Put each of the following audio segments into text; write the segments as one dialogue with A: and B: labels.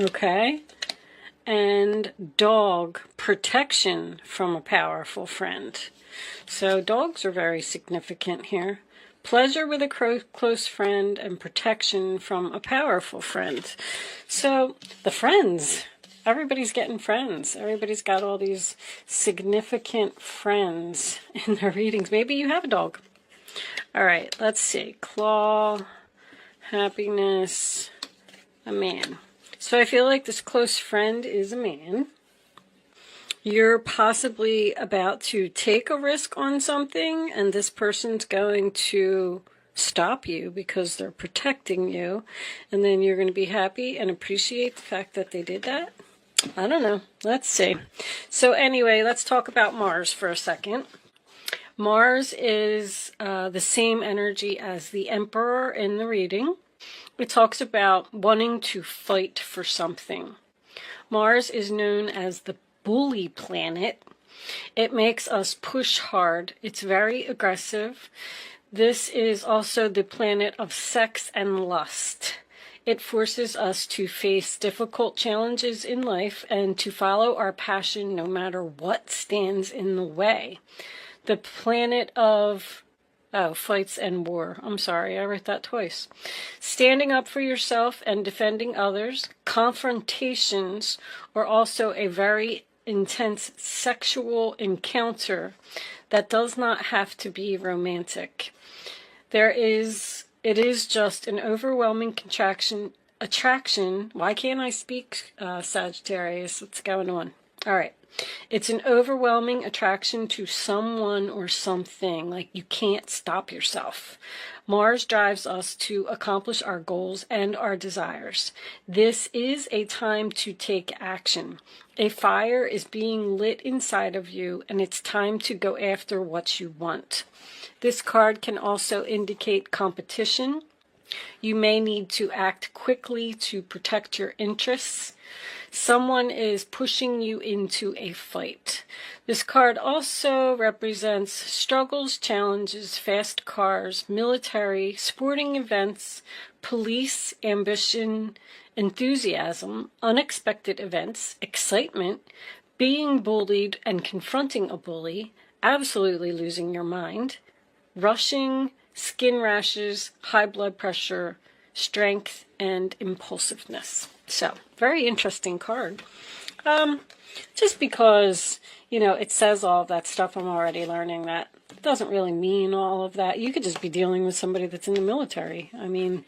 A: Okay. And dog, protection from a powerful friend. So dogs are very significant here. Pleasure with a close friend and protection from a powerful friend. So the friends, everybody's getting friends. Everybody's got all these significant friends in their readings. Maybe you have a dog. All right, let's see. Claw, happiness, a man. So I feel like this close friend is a man. You're possibly about to take a risk on something, and this person's going to stop you because they're protecting you, and then you're going to be happy and appreciate the fact that they did that. I don't know. Let's see. So anyway, let's talk about Mars for a second. Mars is the same energy as the Emperor in the reading. It talks about wanting to fight for something. Mars is known as the bully planet. It makes us push hard. It's very aggressive. This is also the planet of sex and lust. It forces us to face difficult challenges in life and to follow our passion no matter what stands in the way. The planet of fights and war. I'm sorry, I wrote that twice. Standing up for yourself and defending others. Confrontations are also a very intense sexual encounter that does not have to be romantic. It is just an overwhelming attraction. Why can't I speak, Sagittarius? What's going on? All right. It's an overwhelming attraction to someone or something. Like you can't stop yourself. Mars drives us to accomplish our goals and our desires. This is a time to take action. A fire is being lit inside of you, and it's time to go after what you want. This card can also indicate competition. You may need to act quickly to protect your interests. Someone is pushing you into a fight. This card also represents struggles, challenges, fast cars, military, sporting events, police, ambition, enthusiasm, unexpected events, excitement, being bullied and confronting a bully, absolutely losing your mind, rushing, skin rashes, high blood pressure, strength, and impulsiveness. So, very interesting card. Just because, it says all of that stuff, I'm already learning that it doesn't really mean all of that. You could just be dealing with somebody that's in the military. I mean,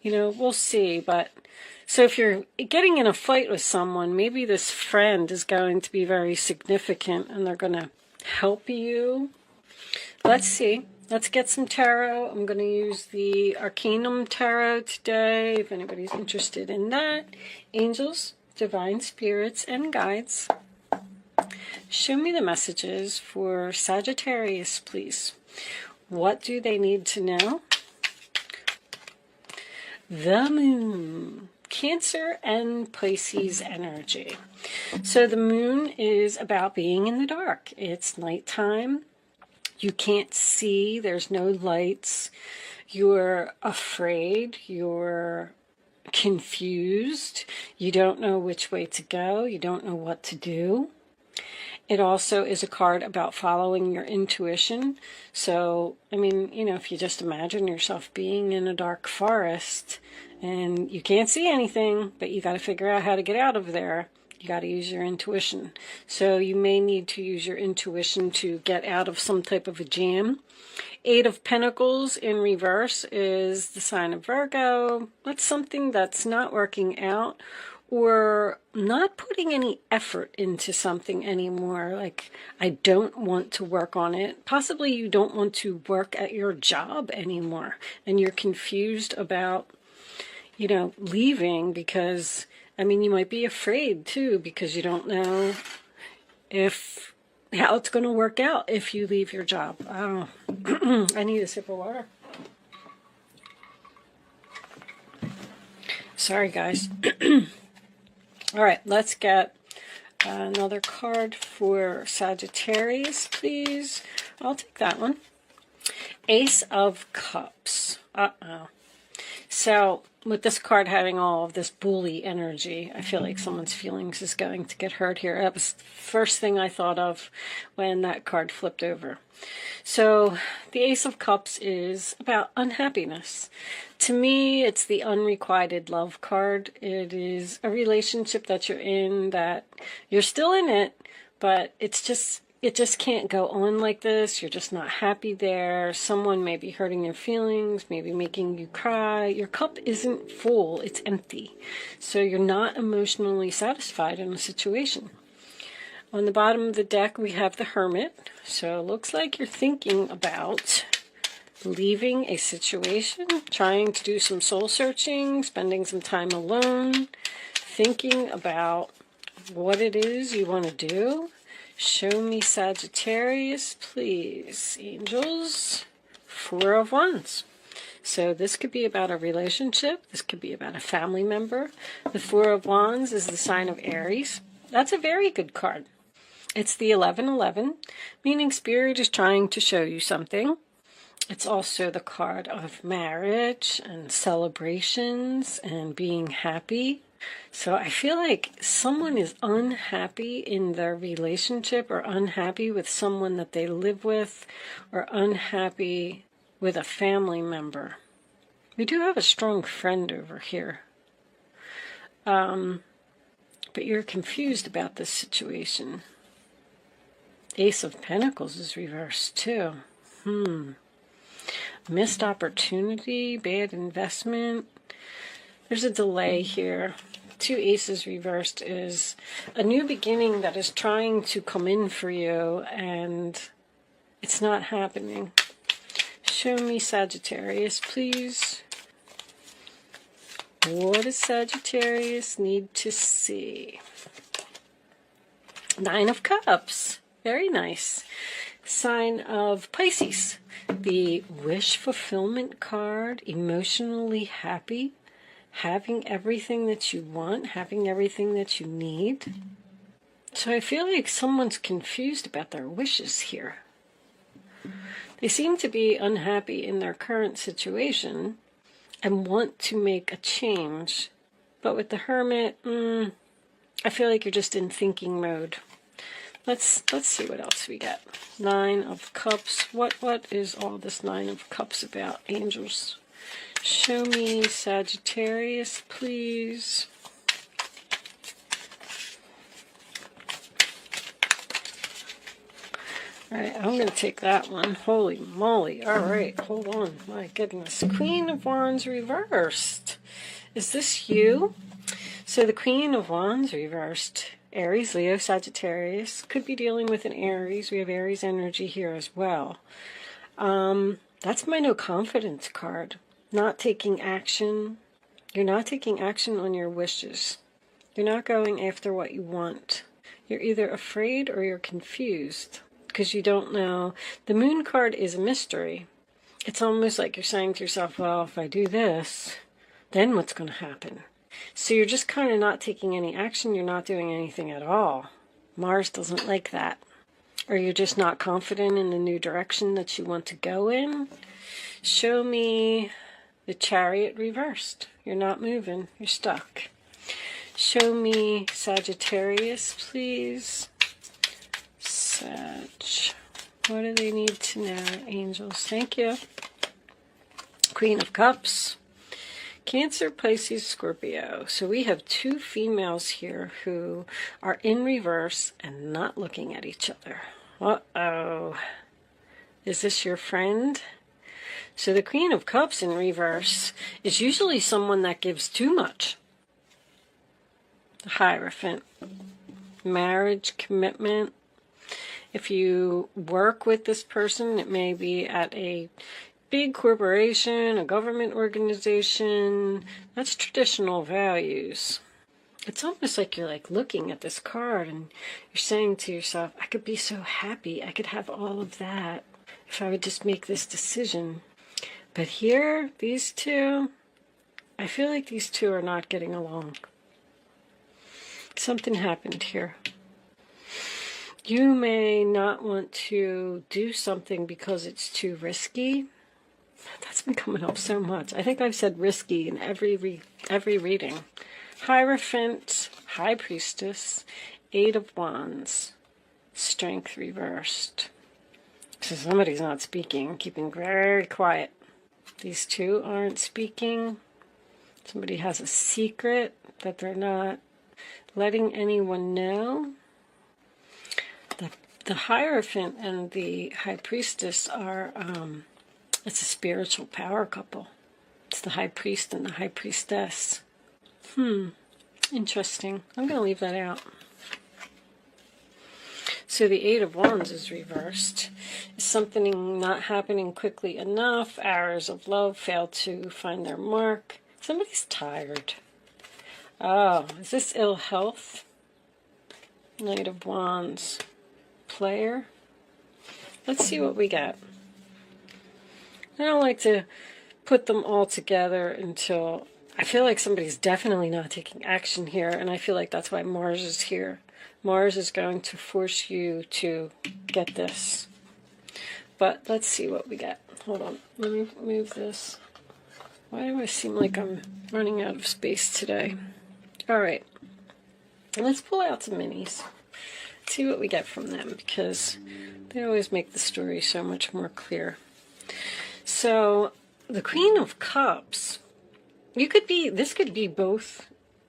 A: we'll see. But so if you're getting in a fight with someone, maybe this friend is going to be very significant and they're going to help you. Let's see. Let's get some tarot. I'm going to use the Arcanum Tarot today, if anybody's interested in that. Angels, divine spirits, and guides. Show me the messages for Sagittarius, please. What do they need to know? The Moon. Cancer and Pisces energy. So the moon is about being in the dark. It's nighttime. You can't see, there's no lights, you're afraid, you're confused, you don't know which way to go, you don't know what to do. It also is a card about following your intuition. So, if you just imagine yourself being in a dark forest and you can't see anything, but you got to figure out how to get out of there. You got to use your intuition. So you may need to use your intuition to get out of some type of a jam. Eight of Pentacles in reverse is the sign of Virgo. That's something that's not working out or not putting any effort into something anymore. Like, I don't want to work on it. Possibly you don't want to work at your job anymore. And you're confused about, leaving because... you might be afraid, too, because you don't know how it's going to work out if you leave your job. I don't know. I need a sip of water. Sorry, guys. All right, let's get another card for Sagittarius, please. I'll take that one. Ace of Cups. Uh-oh. So with this card having all of this bully energy, I feel like someone's feelings is going to get hurt here. That was the first thing I thought of when that card flipped over. So the Ace of Cups is about unhappiness. To me, it's the unrequited love card. It is a relationship that you're in, that you're still in it, but it just can't go on like this. You're just not happy there. Someone may be hurting your feelings, maybe making you cry. Your cup isn't full, it's empty. So you're not emotionally satisfied in a situation. On the bottom of the deck, we have the Hermit. So it looks like you're thinking about leaving a situation, trying to do some soul searching, spending some time alone, thinking about what it is you want to do. Show me Sagittarius, please. Angels, Four of Wands. So this could be about a relationship. This could be about a family member. The Four of Wands is the sign of Aries. That's a very good card. It's the 1111, meaning Spirit is trying to show you something. It's also the card of marriage and celebrations and being happy. So I feel like someone is unhappy in their relationship, or unhappy with someone that they live with, or unhappy with a family member. We do have a strong friend over here. But you're confused about this situation. Ace of Pentacles is reversed too. Missed opportunity, bad investment. There's a delay here. Two aces reversed is a new beginning that is trying to come in for you, and it's not happening. Show me Sagittarius, please. What does Sagittarius need to see? Nine of Cups. Very nice. Sign of Pisces. The wish fulfillment card, emotionally happy, having everything that you want, having everything that you need. So I feel like someone's confused about their wishes here. They seem to be unhappy in their current situation and want to make a change. But with the Hermit, I feel like you're just in thinking mode. Let's see what else we got. Nine of Cups. What is all this Nine of Cups about, angels? Show me Sagittarius, please. All right, I'm going to take that one. Holy moly. All right, hold on. My goodness. Queen of Wands reversed. Is this you? So the Queen of Wands reversed. Aries, Leo, Sagittarius. Could be dealing with an Aries. We have Aries energy here as well. That's my no confidence card. Not taking action. You're not taking action on your wishes. You're not going after what you want. You're either afraid or you're confused because you don't know. The Moon card is a mystery. It's almost like you're saying to yourself, well, if I do this, then what's going to happen? So you're just kind of not taking any action. You're not doing anything at all. Mars doesn't like that. Or you're just not confident in the new direction that you want to go in. Show me the Chariot reversed. You're not moving. You're stuck. Show me Sagittarius, please. Sag. What do they need to know, angels? Thank you. Queen of Cups. Cancer, Pisces, Scorpio. So we have two females here who are in reverse and not looking at each other. Uh-oh. Is this your friend? So the Queen of Cups in reverse is usually someone that gives too much. The Hierophant. Marriage, commitment. If you work with this person, it may be at a big corporation, a government organization. That's traditional values. It's almost like you're like looking at this card and you're saying to yourself, I could be so happy. I could have all of that if I would just make this decision. But here, these two, I feel like these two are not getting along. Something happened here. You may not want to do something because it's too risky. That's been coming up so much. I think I've said risky in every reading. Hierophant, High Priestess, Eight of Wands, Strength reversed. So somebody's not speaking, keeping very quiet. These two aren't speaking. Somebody has a secret that they're not letting anyone know. The Hierophant and the High Priestess are, it's a spiritual power couple. It's the High Priest and the High Priestess. Interesting. I'm going to leave that out. So the Eight of Wands is reversed. Is something not happening quickly enough? Arrows of love fail to find their mark. Somebody's tired. Oh, is this ill health? Knight of Wands. Player. Let's see what we got. I don't like to put them all together until I feel like somebody's definitely not taking action here, and I feel like that's why Mars is here. Mars is going to force you to get this. But let's see what we get. Hold on. Let me move this. Why do I seem like I'm running out of space today? All right. Let's pull out some minis. See what we get from them, because they always make the story so much more clear. So, the Queen of Cups, this could be both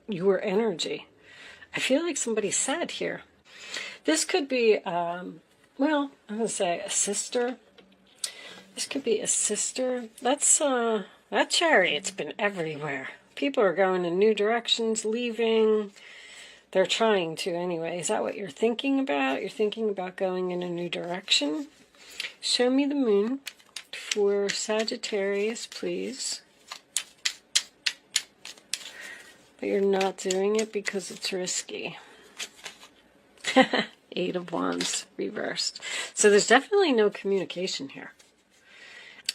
A: your energy. I feel like somebody's sad here. This could be, well, I'm going to say a sister. This could be a sister. That Chariot's been everywhere. People are going in new directions, leaving. They're trying to anyway. Is that what you're thinking about? You're thinking about going in a new direction? Show me the moon for Sagittarius, please. But you're not doing it because it's risky. Eight of Wands reversed. So there's definitely no communication here.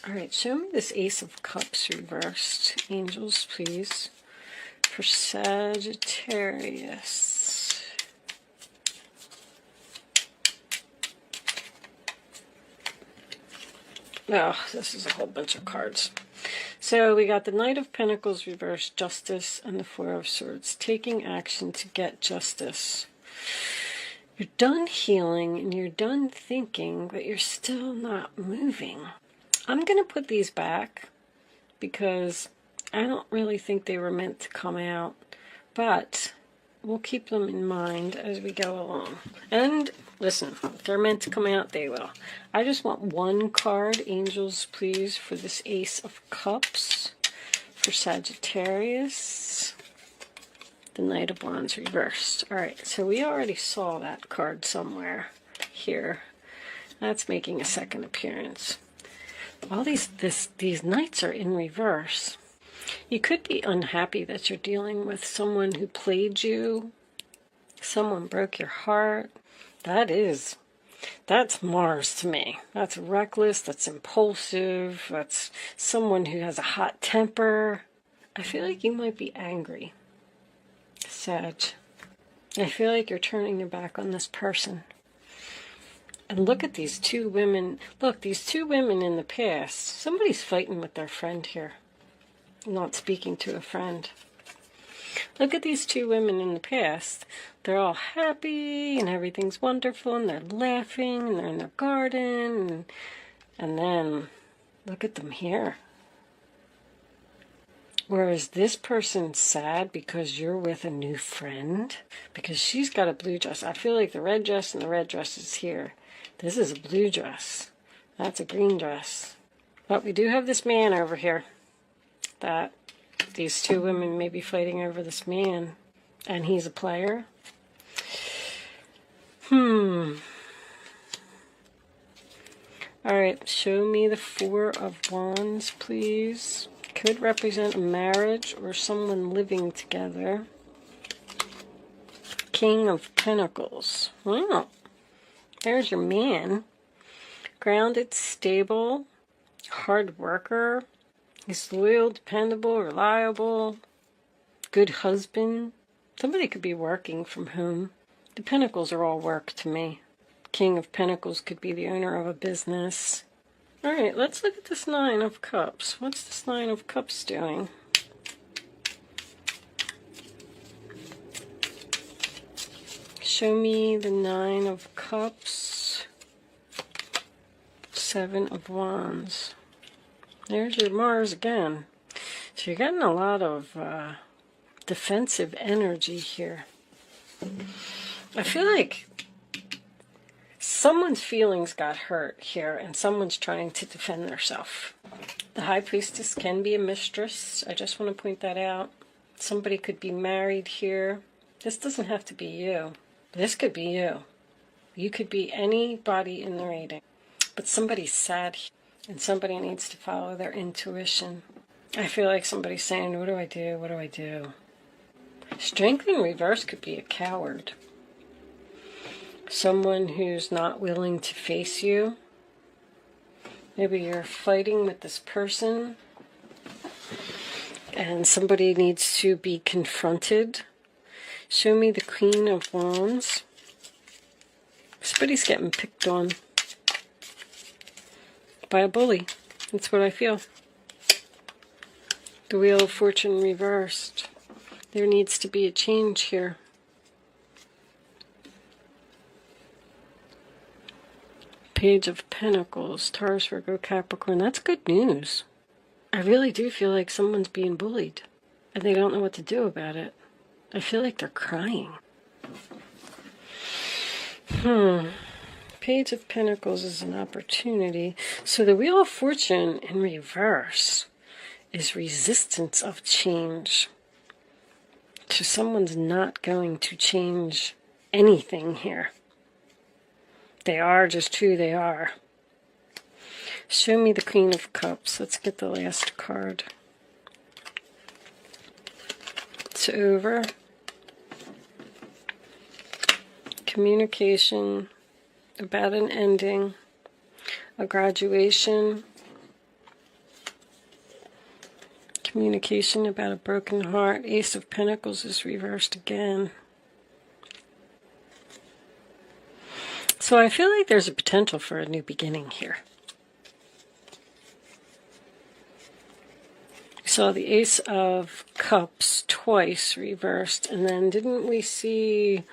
A: All right, show me this Ace of Cups reversed. Angels, please. For Sagittarius. Oh, this is a whole bunch of cards. So we got the Knight of Pentacles reversed, Justice, and the Four of Swords. Taking action to get justice. You're done healing and you're done thinking, but you're still not moving. I'm going to put these back because I don't really think they were meant to come out, but we'll keep them in mind as we go along. And listen, if they're meant to come out, they will. I just want one card, Angels, please, for this Ace of Cups for Sagittarius. The Knight of Wands reversed. All right, so we already saw that card somewhere here. That's making a second appearance. All these knights are in reverse. You could be unhappy that you're dealing with someone who played you. Someone broke your heart. That's Mars to me. That's reckless, that's impulsive, that's someone who has a hot temper. I feel like you might be angry, Sag. I feel like you're turning your back on this person. And look at these two women. Look, these two women in the past. Somebody's fighting with their friend here. Not speaking to a friend. Look at these two women in the past. They're all happy and everything's wonderful and they're laughing and they're in their garden. And then look at them here. Whereas this person's sad because you're with a new friend. Because she's got a blue dress. I feel like the red dress and the red dress is here. This is a blue dress. That's a green dress. But we do have this man over here. That these two women may be fighting over this man. And he's a player. Alright, show me the Four of Wands, please. Could represent a marriage or someone living together. King of Pentacles. Wow. There's your man. Grounded, stable, hard worker. He's loyal, dependable, reliable, good husband. Somebody could be working from home. The Pentacles are all work to me. King of Pentacles could be the owner of a business. All right, let's look at this Nine of Cups. What's this Nine of Cups doing? Show me the Nine of Cups. Seven of Wands. There's your Mars again. So you're getting a lot of defensive energy here. I feel like someone's feelings got hurt here and someone's trying to defend themselves. The High Priestess can be a mistress. I just want to point that out. Somebody could be married here. This doesn't have to be you. This could be you. You could be anybody in the reading. But somebody's sad here, and somebody needs to follow their intuition. I feel like somebody's saying, what do I do? What do I do? Strength in reverse could be a coward. Someone who's not willing to face you. Maybe you're fighting with this person and somebody needs to be confronted. Show me the Queen of Wands. Somebody's getting picked on by a bully. That's what I feel. The Wheel of Fortune reversed. There needs to be a change here. Page of Pentacles, Taurus, Virgo, Capricorn. That's good news. I really do feel like someone's being bullied and they don't know what to do about it. I feel like they're crying. Page of Pentacles is an opportunity. So the Wheel of Fortune in reverse is resistance of change. So someone's not going to change anything here. They are just who they are. Show me the Queen of Cups. Let's get the last card. It's over. Communication about an ending, a graduation, communication about a broken heart. Ace of Pentacles is reversed again. So I feel like there's a potential for a new beginning here. We saw the Ace of Cups twice reversed, and then didn't we see,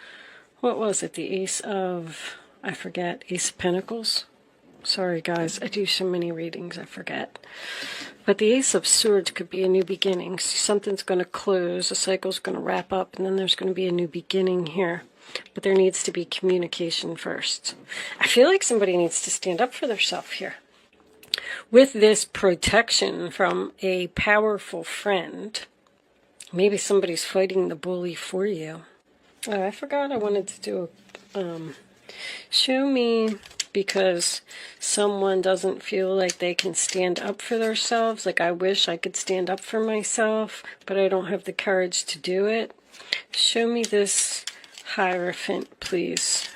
A: what was it, the Ace of, I forget, Ace of Pentacles? Sorry guys, I do so many readings, I forget. But the Ace of Swords could be a new beginning. Something's going to close, a cycle's going to wrap up, and then there's going to be a new beginning here. But there needs to be communication first. I feel like somebody needs to stand up for themselves here. With this protection from a powerful friend, maybe somebody's fighting the bully for you. Oh, I forgot I wanted to do a... show me, because someone doesn't feel like they can stand up for themselves. Like, I wish I could stand up for myself, but I don't have the courage to do it. Show me this Hierophant, please.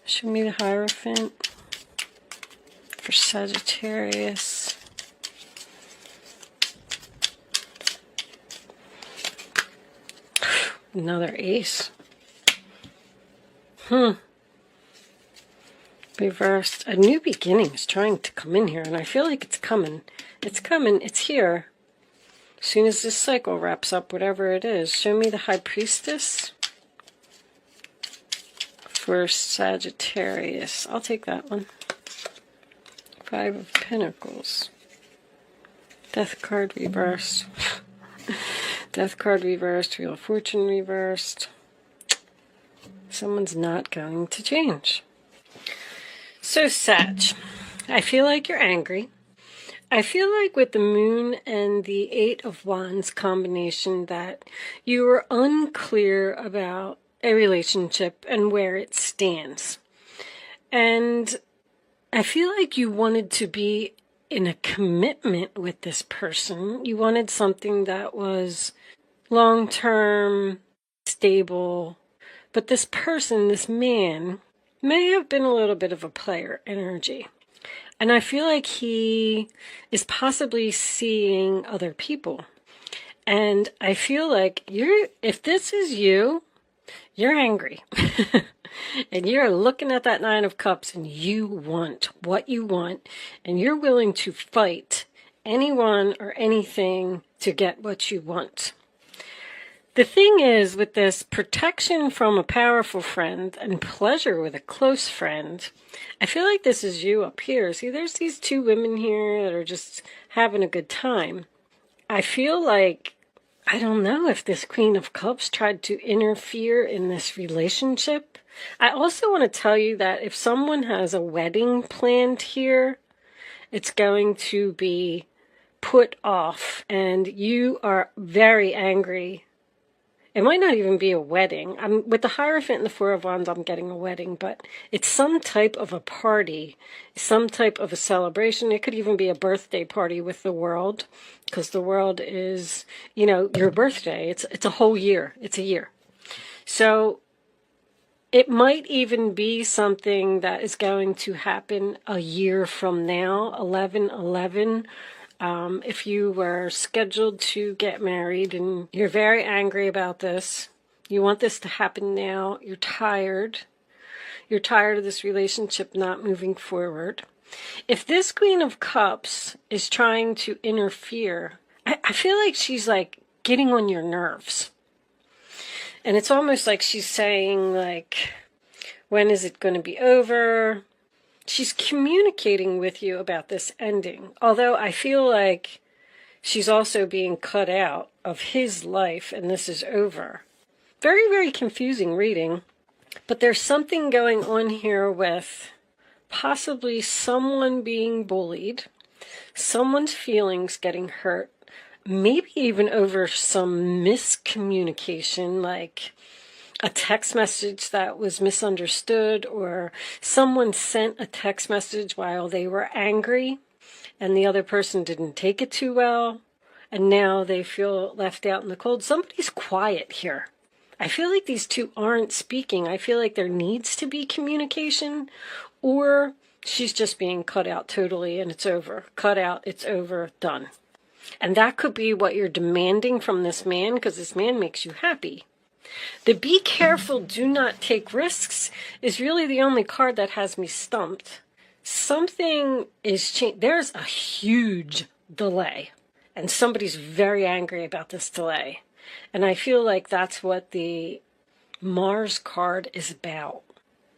A: Show me the Hierophant for Sagittarius. Another ace. Reversed. A new beginning is trying to come in here, and I feel like it's coming. It's coming. It's here. As soon as this cycle wraps up, whatever it is. Show me the High Priestess for Sagittarius. I'll take that one. Five of Pentacles. Death card reversed. Death card reversed. Wheel of Fortune reversed. Someone's not going to change. So, Sag, I feel like you're angry. I feel like with the Moon and the Eight of Wands combination that you were unclear about a relationship and where it stands. And I feel like you wanted to be in a commitment with this person. You wanted something that was long-term, stable. But this person, this man, may have been a little bit of a player energy. And I feel like he is possibly seeing other people. And I feel like if this is you, You're angry. And you're looking at that Nine of Cups and you want what you want. And you're willing to fight anyone or anything to get what you want. The thing is, with this protection from a powerful friend and pleasure with a close friend, I feel like this is you up here. See, there's these two women here that are just having a good time. I feel like, I don't know if this Queen of Cups tried to interfere in this relationship. I also want to tell you that if someone has a wedding planned here, it's going to be put off, and you are very angry. It might not even be a wedding. With the Hierophant and the Four of Wands, I'm getting a wedding, but it's some type of a party, some type of a celebration. It could even be a birthday party with the world, because the world is, you know, your birthday. It's a whole year. It's a year. So it might even be something that is going to happen a year from now, 11/11. If you were scheduled to get married and you're very angry about this, you want this to happen now, you're tired of this relationship not moving forward. If this Queen of Cups is trying to interfere, I feel like she's like getting on your nerves. And it's almost like she's saying, like, when is it going to be over? She's communicating with you about this ending. Although I feel like she's also being cut out of his life and this is over. Very, very confusing reading. But there's something going on here with possibly someone being bullied, someone's feelings getting hurt, maybe even over some miscommunication, like a text message that was misunderstood, or someone sent a text message while they were angry and the other person didn't take it too well, and now they feel left out in the cold. Somebody's quiet here. I feel like these two aren't speaking. I feel like there needs to be communication, or she's just being cut out totally and it's over. Cut out, it's over, done. And that could be what you're demanding from this man, because this man makes you happy. The be careful, do not take risks is really the only card that has me stumped. Something is changed. There's a huge delay, and somebody's very angry about this delay. And I feel like that's what the Mars card is about.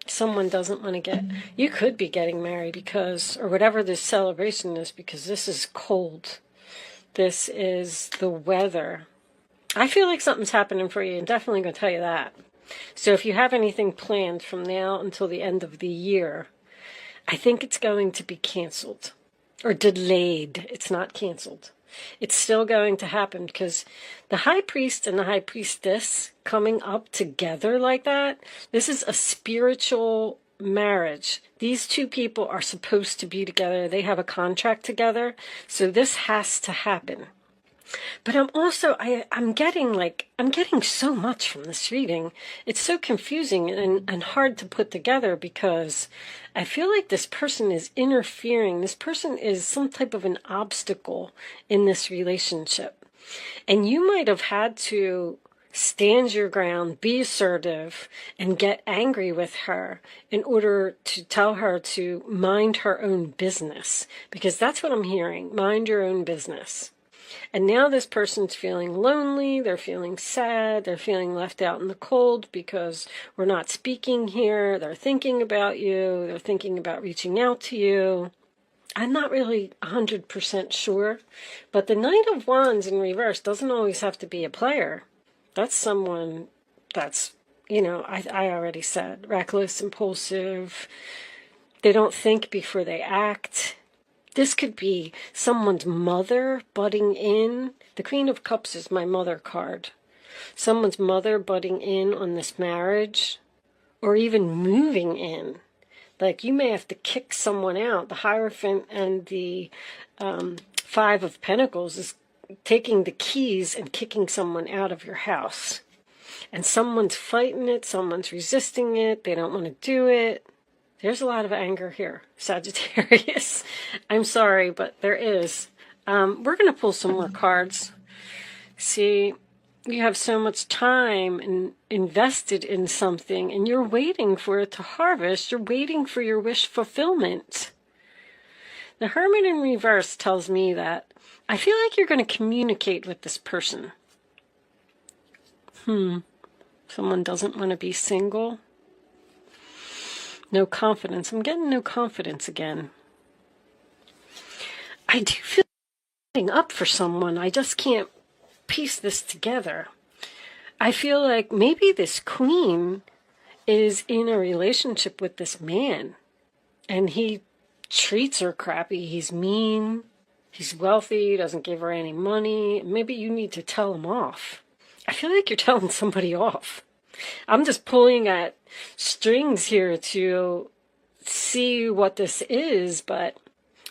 A: Someone doesn't want to get, you could be getting married because, or whatever this celebration is, because this is cold. This is the weather. I feel like something's happening for you, and definitely going to tell you that. So if you have anything planned from now until the end of the year, I think it's going to be canceled or delayed. It's not canceled. It's still going to happen, because the High Priest and the High Priestess coming up together like that, this is a spiritual marriage. These two people are supposed to be together. They have a contract together. So this has to happen. But I'm also, I'm getting so much from this reading. It's so confusing and hard to put together, because I feel like this person is interfering. This person is some type of an obstacle in this relationship. And you might have had to stand your ground, be assertive, and get angry with her in order to tell her to mind her own business. Because that's what I'm hearing, mind your own business. And now this person's feeling lonely, they're feeling sad, they're feeling left out in the cold because we're not speaking here, they're thinking about you, they're thinking about reaching out to you. I'm not really 100% sure, but the Knight of Wands in reverse doesn't always have to be a player. That's someone that's, I already said, reckless, impulsive, they don't think before they act. This could be someone's mother butting in. The Queen of Cups is my mother card. Someone's mother butting in on this marriage, or even moving in. Like, you may have to kick someone out. The Hierophant and the Five of Pentacles is taking the keys and kicking someone out of your house. And someone's fighting it, someone's resisting it, they don't want to do it. There's a lot of anger here, Sagittarius. I'm sorry, but there is. We're going to pull some more cards. See, you have so much time invested in something, and you're waiting for it to harvest. You're waiting for your wish fulfillment. The Hermit in reverse tells me that I feel like you're going to communicate with this person. Someone doesn't want to be single. No confidence. I'm getting no confidence again. I do feel like up for someone. I just can't piece this together. I feel like maybe this queen is in a relationship with this man, and he treats her crappy. He's mean. He's wealthy. He doesn't give her any money. Maybe you need to tell him off. I feel like you're telling somebody off. I'm just pulling at strings here to see what this is, but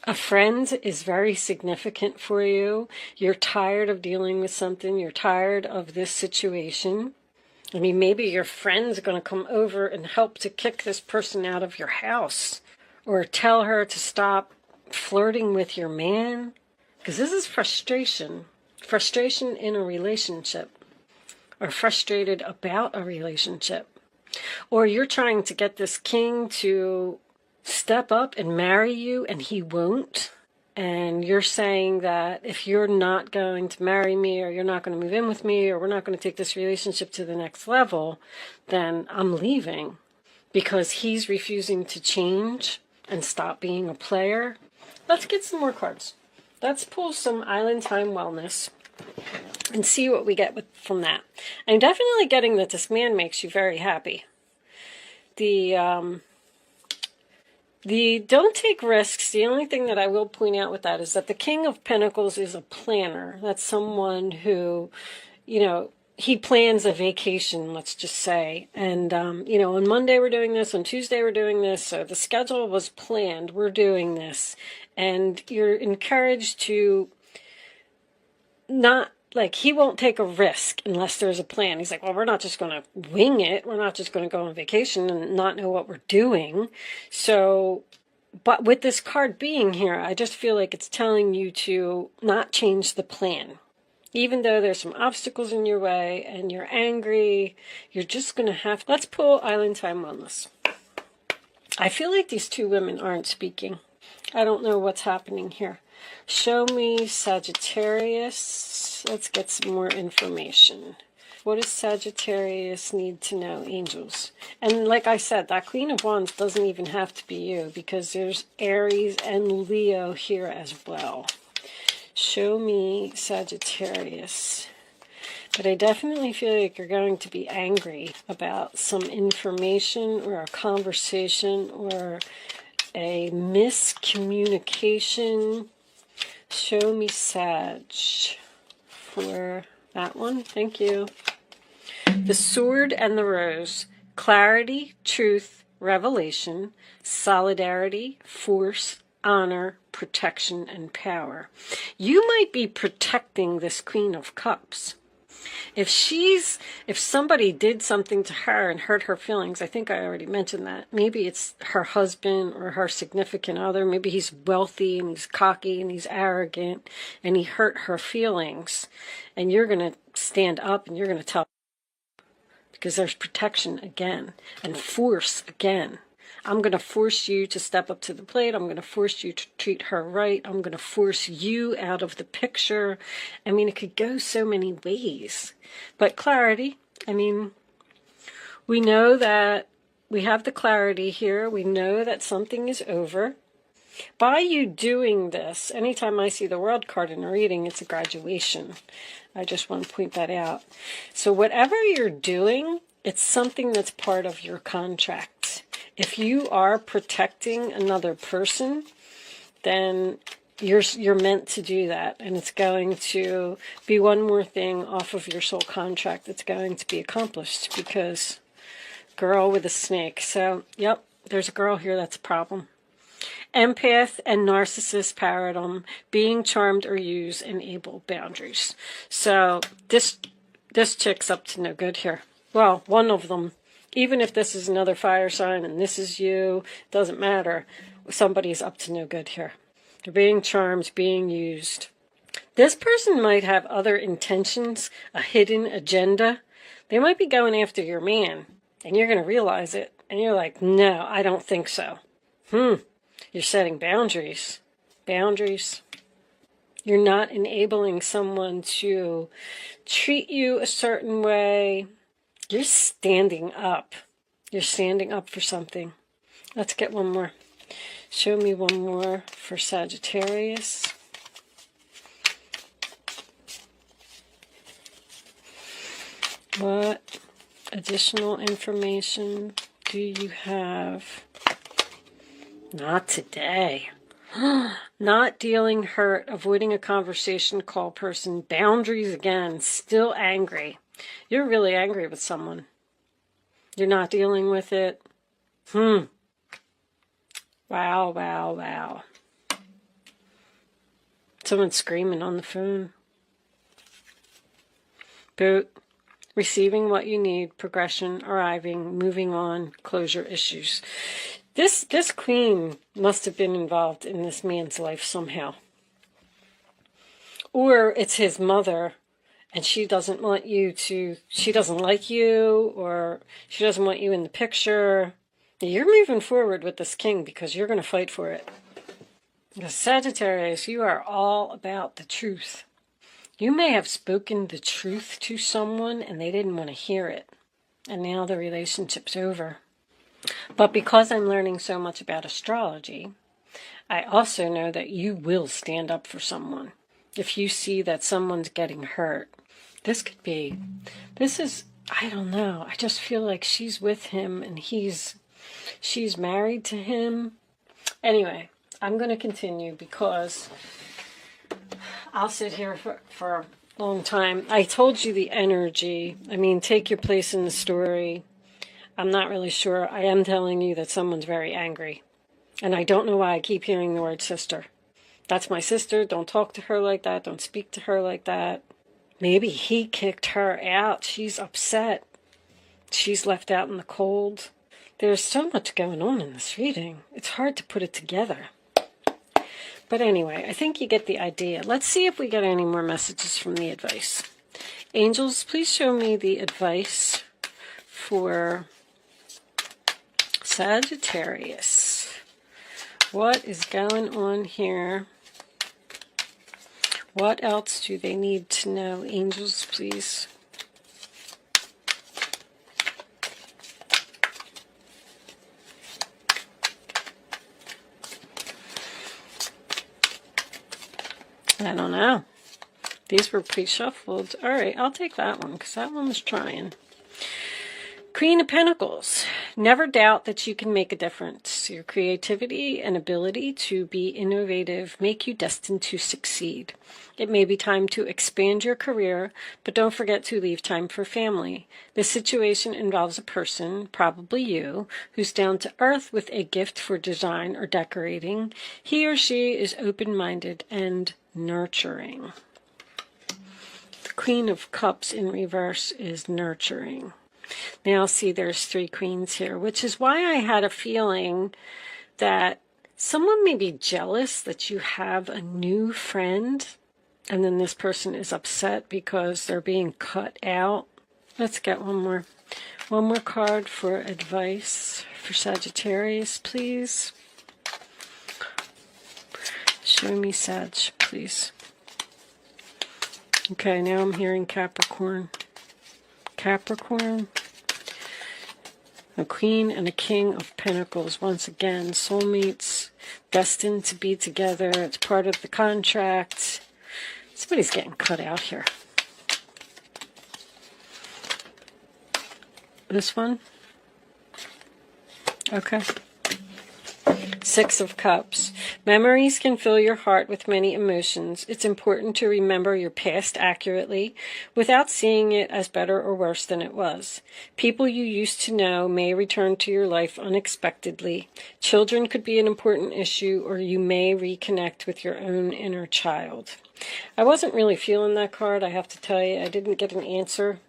A: a friend is very significant for you. You're tired of dealing with something. You're tired of this situation. I mean, maybe your friend's going to come over and help to kick this person out of your house, or tell her to stop flirting with your man. Because this is frustration. Frustration in a relationship. Or frustrated about a relationship. Or you're trying to get this king to step up and marry you, and he won't. And you're saying that if you're not going to marry me, or you're not going to move in with me, or we're not going to take this relationship to the next level, then I'm leaving. Because he's refusing to change and stop being a player. Let's get some more cards. Let's pull some Island Time Wellness and see what we get from that. I'm definitely getting that this man makes you very happy. The don't take risks. The only thing that I will point out with that is that the King of Pentacles is a planner. That's someone who, he plans a vacation, let's just say. And, on Monday we're doing this, on Tuesday we're doing this. So the schedule was planned. We're doing this. And you're encouraged to not, he won't take a risk unless there's a plan. He's like, well, we're not just going to wing it. We're not just going to go on vacation and not know what we're doing. So, but with this card being here, I just feel like it's telling you to not change the plan. Even though there's some obstacles in your way and you're angry, you're just going to have... Let's pull Island Time Wellness. I feel like these two women aren't speaking. I don't know what's happening here. Show me Sagittarius. Let's get some more information. What does Sagittarius need to know, angels? And like I said, that Queen of Wands doesn't even have to be you, because there's Aries and Leo here as well. Show me Sagittarius. But I definitely feel like you're going to be angry about some information or a conversation or a miscommunication. Show me Sag for that one. Thank you. The Sword and the Rose. Clarity, truth, revelation, solidarity, force, honor, protection, and power. You might be protecting this Queen of Cups. If somebody did something to her and hurt her feelings, I think I already mentioned that. Maybe it's her husband or her significant other. Maybe he's wealthy and he's cocky and he's arrogant and he hurt her feelings. And you're going to stand up and you're going to tell, because there's protection again and force again. I'm going to force you to step up to the plate. I'm going to force you to treat her right. I'm going to force you out of the picture. I mean, it could go so many ways. But clarity, I mean, we know that we have the clarity here. We know that something is over. By you doing this, anytime I see the World card in a reading, it's a graduation. I just want to point that out. So whatever you're doing, it's something that's part of your contract. If you are protecting another person, then you're meant to do that. And it's going to be one more thing off of your soul contract that's going to be accomplished, because girl with a snake. So, yep, there's a girl here that's a problem. Empath and narcissist paradigm, being charmed or used, enable boundaries. So this chick's up to no good here. Well, one of them. Even if this is another fire sign and this is you, doesn't matter. Somebody's up to no good here. They're being charmed, being used. This person might have other intentions, a hidden agenda. They might be going after your man, and you're going to realize it. And you're like, no, I don't think so. You're setting boundaries. Boundaries. You're not enabling someone to treat you a certain way. You're standing up. You're standing up for something. Let's get one more. Show me one more for Sagittarius. What additional information do you have? Not today. Not dealing hurt, avoiding a conversation, call person, boundaries again, still angry. You're really angry with someone. You're not dealing with it. Wow, wow, wow. Someone's screaming on the phone. Boot. Receiving what you need, progression, arriving, moving on, closure issues. This queen must have been involved in this man's life somehow. Or it's his mother, and she doesn't want you to, she doesn't like you, or she doesn't want you in the picture. You're moving forward with this king because you're going to fight for it. Because Sagittarius, you are all about the truth. You may have spoken the truth to someone and they didn't want to hear it. And now the relationship's over. But because I'm learning so much about astrology, I also know that you will stand up for someone. If you see that someone's getting hurt, this is, I don't know. I just feel like she's with him and she's married to him. Anyway, I'm going to continue because I'll sit here for a long time. I told you the energy. I mean, take your place in the story. I'm not really sure. I am telling you that someone's very angry. And I don't know why I keep hearing the word sister. That's my sister. Don't talk to her like that. Don't speak to her like that. Maybe he kicked her out. She's upset. She's left out in the cold. There's so much going on in this reading. It's hard to put it together. But anyway, I think you get the idea. Let's see if we get any more messages from the advice. Angels, please show me the advice for Sagittarius. What is going on here? What else do they need to know? Angels, please. I don't know. These were pre-shuffled. All right, I'll take that one because that one was trying. Queen of Pentacles. Never doubt that you can make a difference. Your creativity and ability to be innovative make you destined to succeed. It may be time to expand your career, but don't forget to leave time for family. This situation involves a person, probably you, who's down to earth with a gift for design or decorating. He or she is open-minded and nurturing. The Queen of Cups in reverse is nurturing. Now see, there's 3 queens here, which is why I had a feeling that someone may be jealous that you have a new friend, and then this person is upset because they're being cut out. Let's get one more card for advice for Sagittarius, please. Show me Sag, please. Okay, now I'm hearing Capricorn. Capricorn. A Queen and a King of Pentacles. Once again, soulmates, destined to be together. It's part of the contract. Somebody's getting cut out here. This one? Okay. 6 of Cups. Memories can fill your heart with many emotions. It's important to remember your past accurately without seeing it as better or worse than it was. People you used to know may return to your life unexpectedly. Children could be an important issue, or you may reconnect with your own inner child. I wasn't really feeling that card, I have to tell you. I didn't get an answer.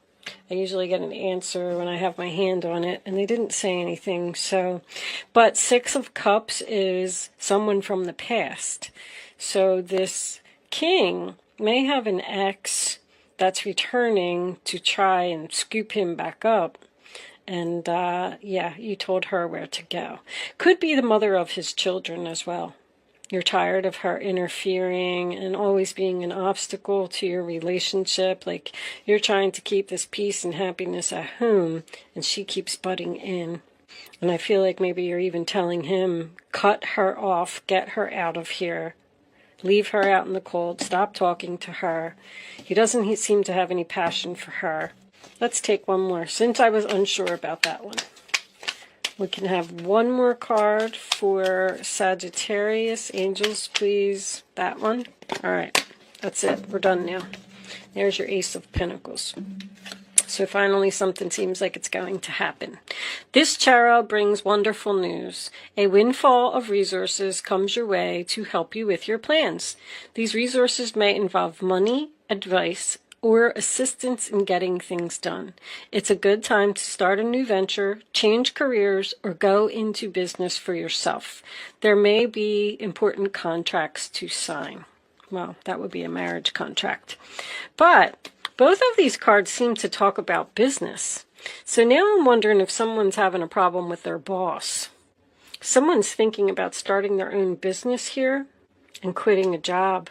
A: I usually get an answer when I have my hand on it, and they didn't say anything. So, but 6 of Cups is someone from the past. So this king may have an ex that's returning to try and scoop him back up. And yeah, you told her where to go. Could be the mother of his children as well. You're tired of her interfering and always being an obstacle to your relationship. Like, you're trying to keep this peace and happiness at home, and she keeps butting in. And I feel like maybe you're even telling him, cut her off, get her out of here. Leave her out in the cold. Stop talking to her. He doesn't seem to have any passion for her. Let's take one more, since I was unsure about that one. We can have one more card for Sagittarius. Angels, please. That one. All right. That's it. We're done now. There's your Ace of Pentacles. So finally something seems like it's going to happen. This tarot brings wonderful news. A windfall of resources comes your way to help you with your plans. These resources may involve money, advice, or assistance in getting things done. It's a good time to start a new venture, change careers, or go into business for yourself. There may be important contracts to sign. Well, that would be a marriage contract. But both of these cards seem to talk about business. So now I'm wondering if someone's having a problem with their boss. Someone's thinking about starting their own business here and quitting a job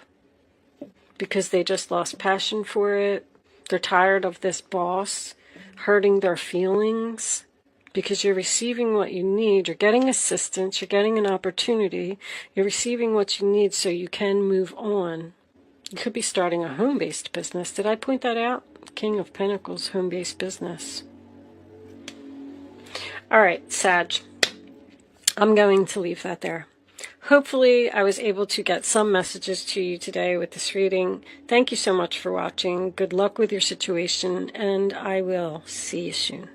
A: because they just lost passion for it. They're tired of this boss hurting their feelings because you're receiving what you need. You're getting assistance. You're getting an opportunity. You're receiving what you need so you can move on. You could be starting a home-based business. Did I point that out? King of Pentacles, home-based business. All right, Sag. I'm going to leave that there. Hopefully, I was able to get some messages to you today with this reading. Thank you so much for watching. Good luck with your situation, and I will see you soon.